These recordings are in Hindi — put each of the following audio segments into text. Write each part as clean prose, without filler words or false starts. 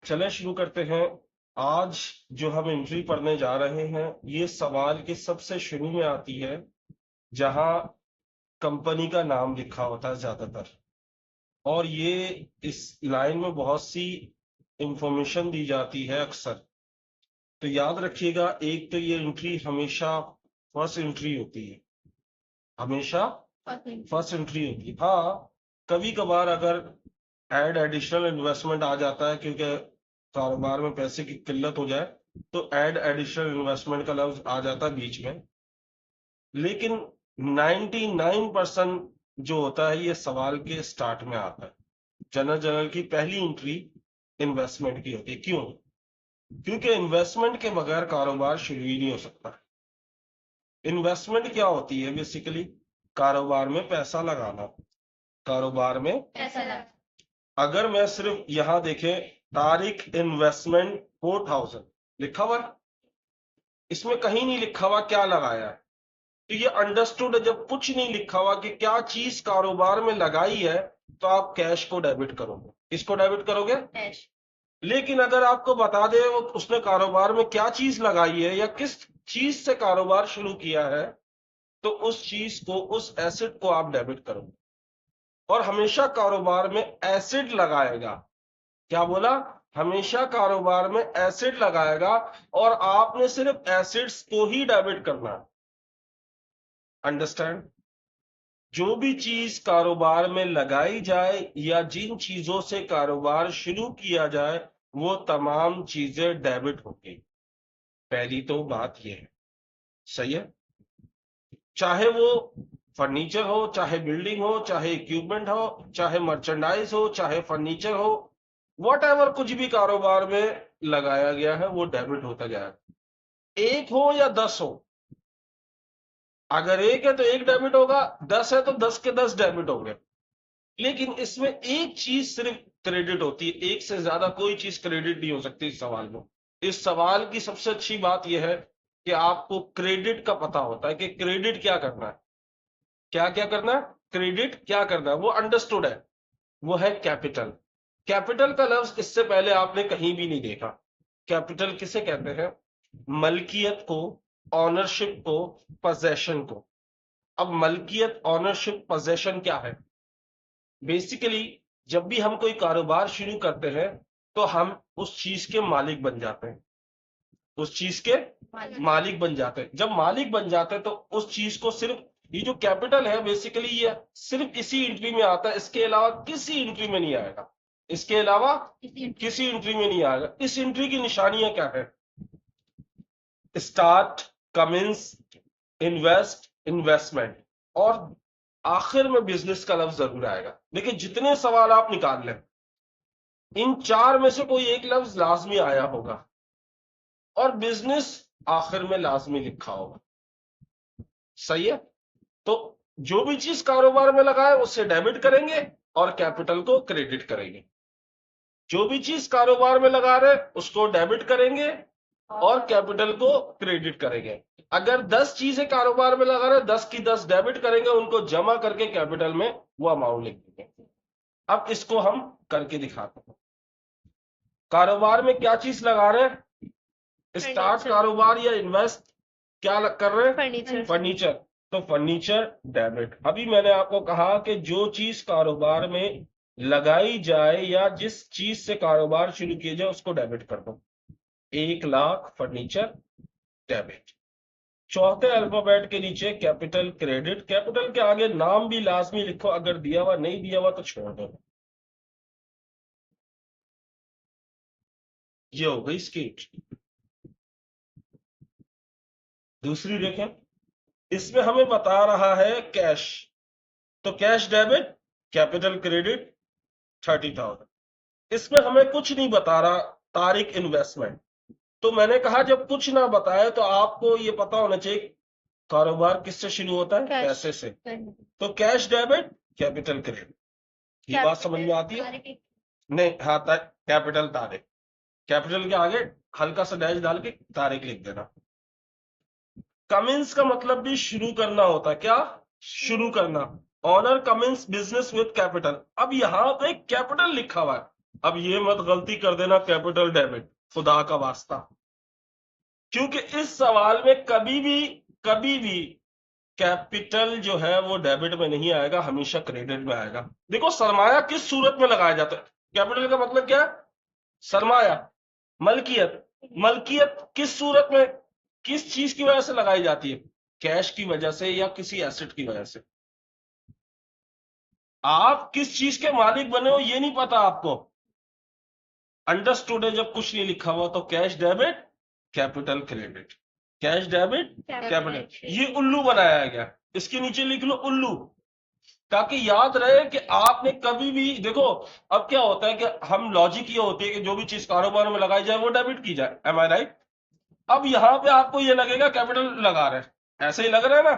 चले शुरू करते हैं। आज जो हम एंट्री पढ़ने जा रहे हैं ये सवाल के सबसे शुरू में आती है, जहां कंपनी का नाम लिखा होता है ज्यादातर, और ये इस लाइन में बहुत सी इंफॉर्मेशन दी जाती है अक्सर। तो याद रखिएगा, एक तो ये एंट्री हमेशा फर्स्ट एंट्री होती है, हमेशा फर्स्ट एंट्री होती है। हाँ, कभी कभार अगर ऐड एडिशनल इन्वेस्टमेंट आ जाता है क्योंकि कारोबार में पैसे की किल्लत हो जाए, तो ऐड एडिशनल इन्वेस्टमेंट का लफ्ज आ जाता है बीच में। लेकिन 99% जो होता है ये सवाल के स्टार्ट में आता है। जनरल की पहली एंट्री इन्वेस्टमेंट की होती है। क्यों? क्योंकि इन्वेस्टमेंट के बगैर कारोबार शुरू ही नहीं हो सकता। इन्वेस्टमेंट क्या होती है? बेसिकली कारोबार में पैसा लगाना। कारोबार में पैसा लगा। अगर मैं सिर्फ यहां देखें, तारिक इन्वेस्टमेंट 4000 लिखा हुआ है, इसमें कहीं नहीं लिखा हुआ क्या लगाया है। तो ये अंडरस्टूड है। जब कुछ नहीं लिखा हुआ कि क्या चीज कारोबार में लगाई है, तो आप कैश को डेबिट करोगे। किसको डेबिट करोगे? कैश। लेकिन अगर आपको बता दे वो उसने कारोबार में क्या चीज लगाई है या किस चीज से कारोबार शुरू किया है, तो उस चीज को, उस एसेट को आप डेबिट करोगे। और हमेशा कारोबार में एसिड लगाएगा। क्या बोला? हमेशा कारोबार में एसिड लगाएगा, और आपने सिर्फ एसिड्स को ही डेबिट करना है। अंडरस्टैंड? जो भी चीज कारोबार में लगाई जाए या जिन चीजों से कारोबार शुरू किया जाए, वो तमाम चीजें डेबिट होगी। पहली तो बात यह है। सही है? चाहे वो फर्नीचर हो, चाहे बिल्डिंग हो, चाहे इक्विपमेंट हो, चाहे मर्चेंडाइज हो, चाहे फर्नीचर हो, वट कुछ भी कारोबार में लगाया गया है वो डेबिट होता जाएगा। एक हो या 10 हो, अगर एक है तो एक डेबिट होगा, 10 है तो 10 के 10 डेबिट होंगे। लेकिन इसमें एक चीज सिर्फ क्रेडिट होती है, एक से ज्यादा कोई चीज क्रेडिट नहीं हो सकती इस सवाल में। इस सवाल की सबसे अच्छी बात यह है कि आपको क्रेडिट का पता होता है कि क्रेडिट क्या करना है। क्या क्या करना है? क्रेडिट क्या करना है वो अंडरस्टूड है। वो है कैपिटल। कैपिटल का लफ्ज इससे पहले आपने कहीं भी नहीं देखा। कैपिटल किसे कहते हैं? मलकियत को, ऑनरशिप को, पोजेशन को। अब मलकियत, ऑनरशिप, पोजेशन क्या है? बेसिकली जब भी हम कोई कारोबार शुरू करते हैं तो हम उस चीज के मालिक बन जाते हैं। उस चीज के मालिक बन जाते हैं। जब मालिक बन जाते हैं तो उस चीज को सिर्फ, ये जो कैपिटल है बेसिकली ये सिर्फ इसी एंट्री में आता है, इसके अलावा किसी एंट्री में नहीं आएगा। इसके अलावा किसी एंट्री में नहीं आएगा। इस एंट्री की निशानियां क्या है? स्टार्ट, कमिंस, इन्वेस्ट, इन्वेस्टमेंट, और आखिर में बिजनेस का लफ्ज जरूर आएगा। देखिए जितने सवाल आप निकाल लें, इन चार में से कोई एक लफ्ज लाजमी आया होगा, और बिजनेस आखिर में लाजमी लिखा होगा। सही है? तो जो भी चीज कारोबार में लगाए उससे डेबिट करेंगे और कैपिटल को क्रेडिट करेंगे। जो भी चीज कारोबार में लगा रहे उसको डेबिट करेंगे और कैपिटल को क्रेडिट करेंगे। अगर 10 चीजें कारोबार में लगा रहे, 10 की 10 डेबिट करेंगे, उनको जमा करके कैपिटल में वो अमाउंट लिख देंगे। अब इसको हम करके दिखाते हैं। कारोबार में क्या चीज लगा रहे हैं? स्टार्ट कारोबार या इन्वेस्ट क्या कर रहे हैं? फर्नीचर। फर्नीचर। तो फर्नीचर डेबिट। अभी मैंने आपको कहा कि जो चीज कारोबार में लगाई जाए या जिस चीज से कारोबार शुरू किया जाए उसको डेबिट कर दो। 1,00,000 फर्नीचर, डेबिट। चौथे अल्फाबेट के नीचे कैपिटल, क्रेडिट। कैपिटल के आगे नाम भी लाजमी लिखो, अगर दिया हुआ नहीं दिया हुआ तो छोड़ दो। ये हो गई स्कीट। दूसरी देखें, इसमें हमें बता रहा है कैश, तो कैश डेबिट, कैपिटल क्रेडिट 30,000। इसमें हमें कुछ नहीं बता रहा, तारीख इन्वेस्टमेंट। तो मैंने कहा जब कुछ ना बताए तो आपको ये पता होना चाहिए कारोबार किससे शुरू होता है? पैसे से। तो कैश डेबिट, कैपिटल क्रेडिट। ये बात समझ में आती है? नहीं, हाँ, कैपिटल तारीख। कैपिटल के आगे हल्का सा डैश डाल के तारीख लिख देना। कमिंस का मतलब भी शुरू करना होता है। क्या? शुरू करना। Owner commence business with capital. अब यहां पे कैपिटल लिखा हुआ है, अब ये मत गलती कर देना कैपिटल डेबिट, खुदा का वास्ता, क्योंकि इस सवाल में कभी भी कैपिटल जो है वो डेबिट में नहीं आएगा, हमेशा क्रेडिट में आएगा। देखो सरमाया किस सूरत में लगाया जाता है, कैपिटल का मतलब क्या है, सरमाया, मलकियत। मलकियत किस सूरत में, किस चीज की वजह से लगाई जाती है, कैश की वजह से या किसी एसेट की वजह से। आप किस चीज के मालिक बने हो ये नहीं पता आपको, अंडरस्टूड है जब कुछ नहीं लिखा हुआ तो cash debit capital credit, cash debit capital, ये उल्लू बनाया गया, इसके नीचे लिख लो उल्लू, ताकि याद रहे कि आपने कभी भी देखो। अब क्या होता है कि हम लॉजिक ये होती है कि जो भी चीज कारोबार में लगाई जाए वो डेबिट की जाए, एम आई राइट। अब यहां पे आपको ये लगेगा कैपिटल लगा रहे हैं, ऐसे ही लग रहा है ना,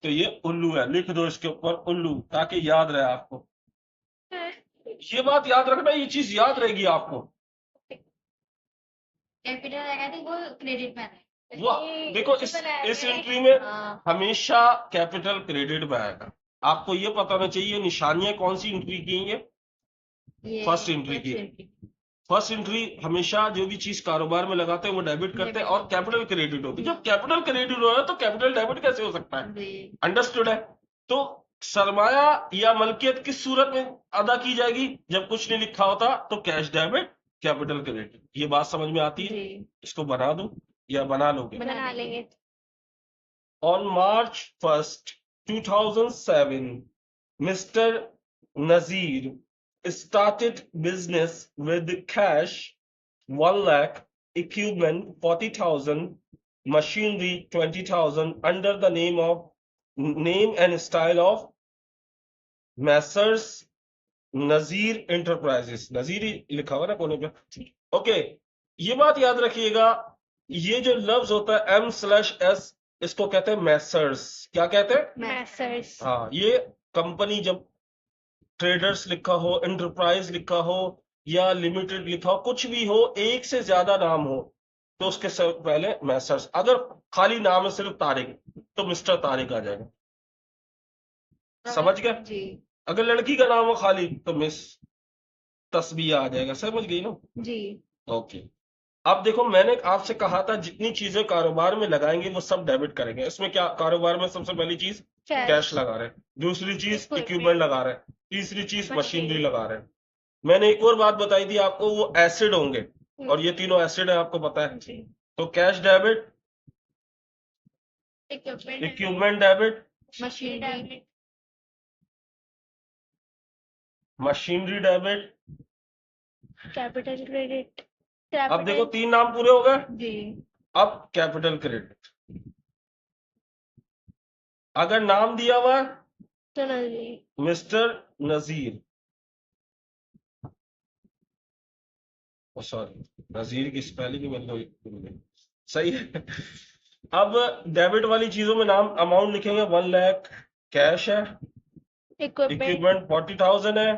तो ये उल्लू है, लिख दो इसके ऊपर उल्लू, ताकि याद रहे आपको, ये बात याद रखना, ये चीज याद रहेगी आपको। कैपिटल लगा थी वो क्रेडिट में है। वो देखो इस एंट्री में हमेशा कैपिटल क्रेडिट में आएगा। आपको ये पता होना चाहिए निशानियां कौन सी एंट्री की हैं, ये फर्स्ट एंट्री की। फर्स्ट एंट्री हमेशा जो भी चीज कारोबार में लगाते हैं वो डेबिट करते हैं और कैपिटल क्रेडिट होती है। जब कैपिटल क्रेडिट हो रहा है तो कैपिटल डेबिट कैसे हो सकता है, अंडरस्टूड है। तो सरमाया या मलकियत किस सूरत में अदा की जाएगी, जब कुछ नहीं लिखा होता तो कैश डेबिट कैपिटल क्रेडिट, ये बात समझ में आती है। इसको बना दूं या बना लोगे, बना लेंगे। On March 1st, 2007, Mr. Nazir started business with cash 1 lakh, equipment 40,000, machinery 20,000 under the name and style of Messrs. Nazir Enterprises. नजीर ही लिखा हुआ ना कोने पे, ओके। ये बात याद रखिएगा, ये जो लफ्ज होता है M/S, इसको कहते हैं मैसर्स। क्या कहते हैं, मैसर्स। हाँ, ये कंपनी जब ट्रेडर्स लिखा हो, एंटरप्राइज लिखा हो या लिमिटेड लिखा हो, कुछ भी हो, एक से ज्यादा नाम हो तो उसके पहले मैसर्स। अगर खाली नाम है सिर्फ तारिक तो मिस्टर तारिक आ जाएगा, समझ गए जी। अगर लड़की का नाम हो खाली तो मिस तस्बीह आ जाएगा, समझ गई ना जी। ओके। अब देखो मैंने आपसे कहा था जितनी चीजें कारोबार में लगाएंगे वो सब डेबिट करेंगे। इसमें क्या, कारोबार में सबसे पहली चीज कैश लगा रहे हैं, दूसरी चीज इक्विपमेंट लगा रहे हैं, तीसरी चीज मशीनरी लगा रहे हैं। मैंने एक और बात बताई थी आपको, वो एसिड होंगे और ये तीनों एसिड है, आपको पता है। तो cash debit, equipment debit, machinery debit, capital credit. अब देखो 3 नाम पूरे हो गए जी। अब कैपिटल क्रेडिट, अगर नाम दिया हुआ तो मिस्टर नजीर, सॉरी नजीर की स्पेलिंग में सही है। अब डेबिट वाली चीजों में नाम अमाउंट लिखेंगे, 1 लाख कैश है, इक्विपमेंट 40,000 है,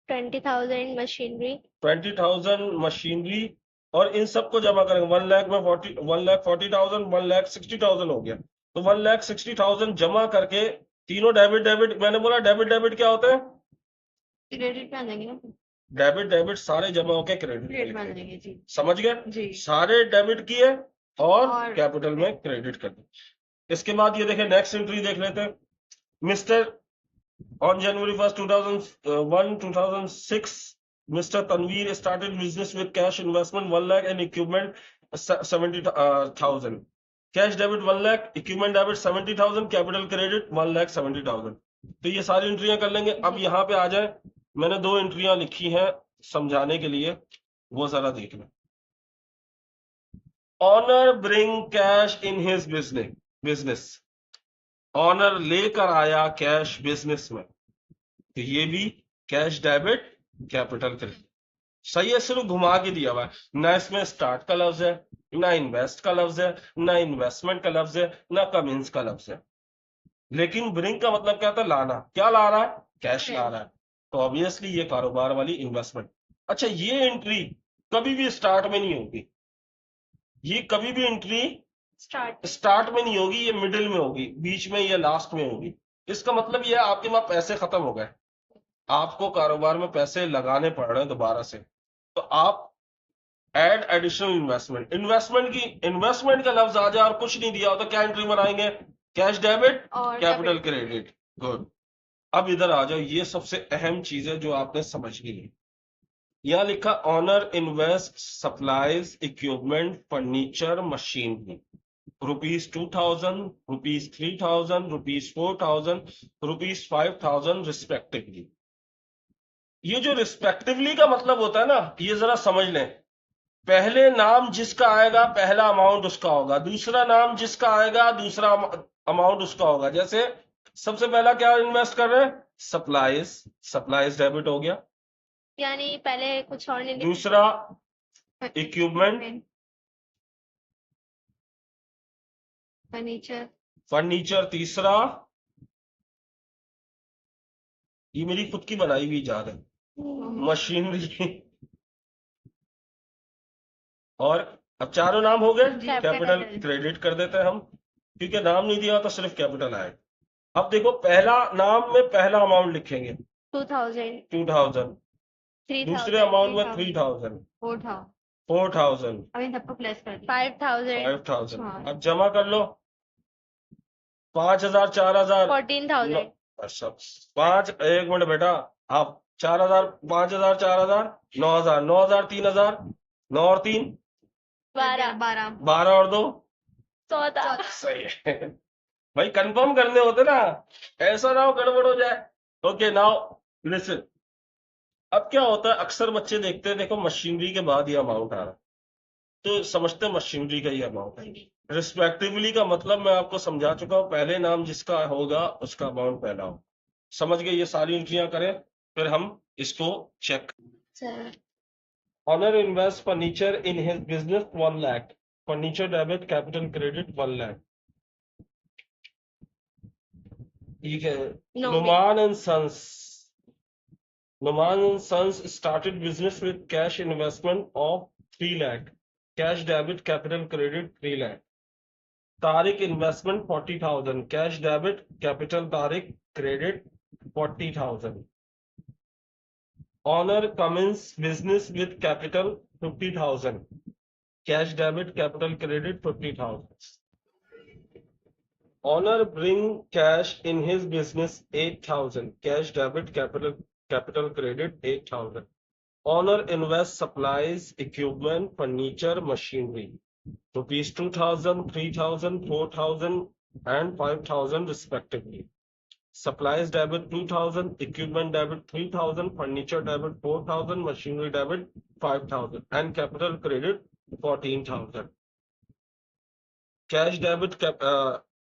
20,000 मशीनरी, 20,000 मशीनरी, और इन सबको जमा करेंगे 1 लाख में 1,40,000, 1,60,000 हो गया। तो 1,60,000 जमा करके तीनों डेबिट डेबिट, मैंने बोला डेबिट डेबिट क्या होते हैं, क्रेडिट में आ जाएंगे ना, डेबिट डेबिट सारे जमा होके क्रेडिट में आ जाएंगे जी। समझ गए जी। सारे डेबिट किए और कैपिटल में क्रेडिट कर दिए। इसके बाद ये देखें नेक्स्ट एंट्री देख लेते हैं। Mister On January 1st, 2006, Mr. Tanveer started business with cash investment 1 lakh and equipment 70,000. Cash debit 1 lakh, equipment debit 70,000, capital credit 1,70,000. तो ये सारी एंट्रियां कर लेंगे। अब यहाँ पे आ जाए, मैंने 2 एंट्रियां लिखी हैं समझाने के लिए, वो जरा देख लें। Owner bring cash in his business, owner लेकर आया कैश बिजनेस में, तो ये भी कैश डेबिट कैपिटल क्रेडिट। सही है, सिर्फ घुमा के दिया हुआ है, ना इसमें स्टार्ट का लफ्ज है, ना इन्वेस्ट का लफ्ज है, ना इन्वेस्टमेंट का लफ्ज है, ना कमिंस का लफ्ज है। लेकिन ब्रिंग का मतलब क्या था, लाना। क्या ला रहा है, कैश ला रहा है, तो ऑब्वियसली ये कारोबार वाली इन्वेस्टमेंट। अच्छा, ये एंट्री कभी भी स्टार्ट में नहीं होगी, ये कभी भी एंट्री स्टार्ट में नहीं होगी, ये मिडिल में होगी, बीच में या लास्ट में होगी। इसका मतलब ये है आपके वहां पैसे खत्म हो गए, आपको कारोबार में पैसे लगाने पड़ रहे हैं दोबारा से, तो आप एड एडिशनल इन्वेस्टमेंट, इन्वेस्टमेंट का लफ्ज आ जाए और कुछ नहीं दिया हो तो क्या एंट्री बनाएंगे? कैश डेबिट, और कैपिटल क्रेडिट। गुड। अब इधर आ जाओ, ये सबसे अहम चीज है जो आपने समझनी है। यहां लिखा owner invest supplies equipment furniture machinery ₹2,000, ₹3,000, ₹4,000, ₹5,000 respectively. ये जो रिस्पेक्टिवली का मतलब होता है ना, ये जरा समझ लें। पहले नाम जिसका आएगा पहला अमाउंट उसका होगा, दूसरा नाम जिसका आएगा दूसरा अमाउंट उसका होगा। जैसे सबसे पहला क्या इन्वेस्ट कर रहे हैं? सप्लाईज, सप्लाईज डेबिट हो गया। यानी पहले कुछ और नहीं दूसरा इक्विपमेंट, फर्नीचर, फर्नीचर तीसरा। ये मेरी खुद की बनाई हुई याद है, मशीनरी। और अब चारों नाम हो गए। कैपिटल क्रेडिट कर देते हैं हम, क्योंकि नाम नहीं दिया तो सिर्फ कैपिटल आएगा। अब देखो, पहला नाम में पहला अमाउंट लिखेंगे 2,000, दूसरे अमाउंट में 3,000, 4,000, अब इन सबको प्लस कर दिया 5,000, 5,000। अब जमा कर लो, 5,000, 4,000, 14,000, अच्छा 5, 1 मिनट बेटा। आप 4,000, 5,000, 4,000, 9,000, 9,000, 3,000, 9 और 3 12, 12 और 2 14। सही है भाई, कंफर्म करने होते ना, ऐसा ना हो गड़बड़ हो जाए। Okay now listen. अब क्या होता है, अक्सर बच्चे देखते हैं, देखो मशीनरी के बाद ये अमाउंट आ रहा है तो समझते हैं मशीनरी का ये अमाउंट है। रिस्पेक्टिवली का मतलब मैं आपको समझा चुका हूं, पहले नाम जिसका होगा उसका अमाउंट पहला हो। समझ गए? ये सारी एंट्रियां करें, फिर हम इसको check. Owner invest furniture in his business 1 lakh, furniture debit, capital credit 1 lakh. ठीक है। Numan and Sons. Numan and Sons started business with cash investment of 3 lakh. Cash debit, capital credit 3 lakh. Tariq investment 40,000. Cash debit, capital Tariq, credit 40,000. Honor commence business with capital 50,000. Cash debit, capital credit 50,000. Honor bring cash in his business 8,000. Cash debit, capital credit 8,000. Honor invest supplies, equipment, furniture, machinery. ₹2,000, 3,000, 4,000, and 5,000 respectively. Supplies debit 2,000, equipment debit 3,000, furniture debit 4,000, machinery debit 5,000, and capital credit 14,000. Cash debit,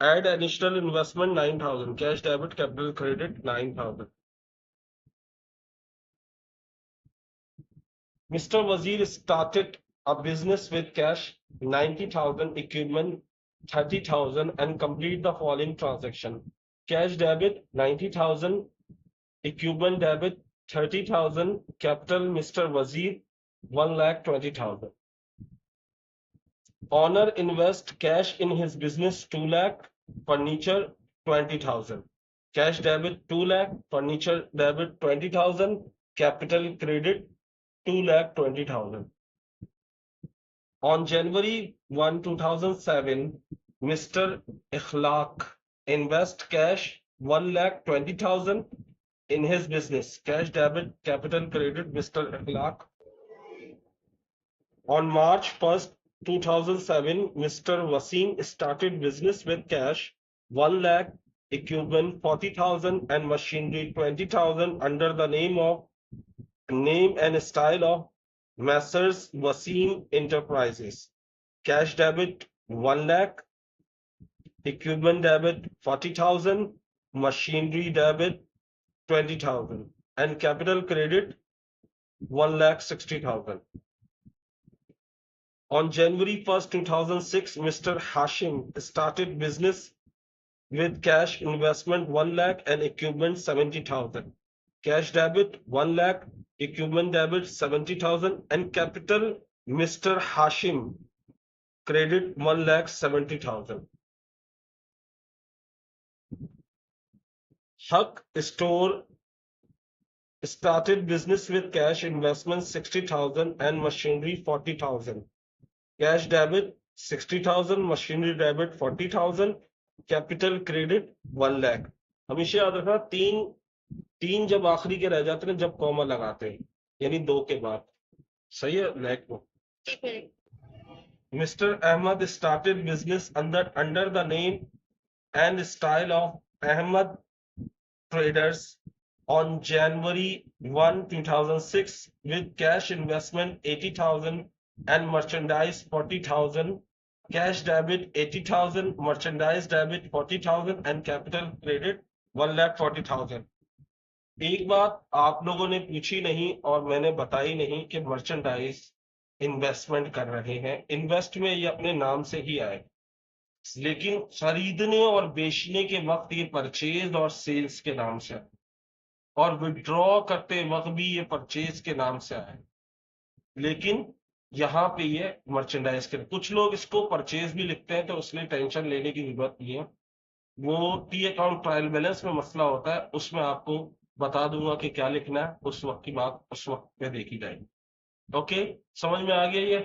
add additional investment 9,000. Cash debit, capital credit 9,000. Mr. Wazir started a business with cash 90,000, equipment 30,000, and complete the following transaction. Cash debit 90,000, equipment debit 30,000, capital Mr. Wazir 1,20,000. Honor invest cash in his business 2 lakh, furniture 20,000. Cash debit 2 lakh, furniture debit 20,000, capital credit 2,20,000. On January 1, 2007, Mr. Ikhlaq invest cash 1,20,000 in his business. Cash debit, capital credit Mr. Ikhlaq. On March 1st, 2007, Mr. Wasim started business with cash 1 lakh, equipment 40,000, and machinery 20,000 under the name and style of Messrs. Wasim Enterprises. Cash debit 1 lakh, equipment debit 40,000, machinery debit 20,000, and capital credit 1,60,000. On January 1st, 2006, Mr. Hashim started business with cash investment 1 lakh and equipment 70,000. Cash debit 1 lakh, equipment debit 70,000, and capital Mr. Hashim credit 1,70,000. Huck store started business with cash investment 60,000 and machinery 40,000. Cash debit 60,000, machinery debit 40,000, capital credit 1 lakh. हमेशा याद रखना तीन जब आखिरी के रह जाते हैं जब कॉमा लगाते हैं, यानी 2 के बाद. सही है लैक को. Mr. Ahmad started business under the name and style of Ahmad Traders on January 1, 2006 with cash investment 80,000 and merchandise 40,000, cash debit 80,000, merchandise debit 40,000 and capital credit 1,40,000. एक बात आप लोगों ने पूछी नहीं और मैंने बताई नहीं कि मर्चेंडाइज इन्वेस्टमेंट कर रहे हैं. इन्वेस्ट में ये अपने नाम से ही आए, लेकिन खरीदने और बेचने के वक्त ये परचेज और सेल्स के नाम से आए, और विड्रॉ करते वक्त भी ये परचेज के नाम से आए, लेकिन यहाँ पे ये मर्चेंडाइज के. कुछ लोग इसको परचेज भी लिखते हैं, तो इसलिए टेंशन लेने की जरूरत नहीं है. वो टी अकाउंट ट्रायल बैलेंस में मसला होता है, उसमें आपको बता दूंगा कि क्या लिखना है. उस वक्त की बात उस वक्त पे देखी जाएगी. ओके, समझ में आ गया ये.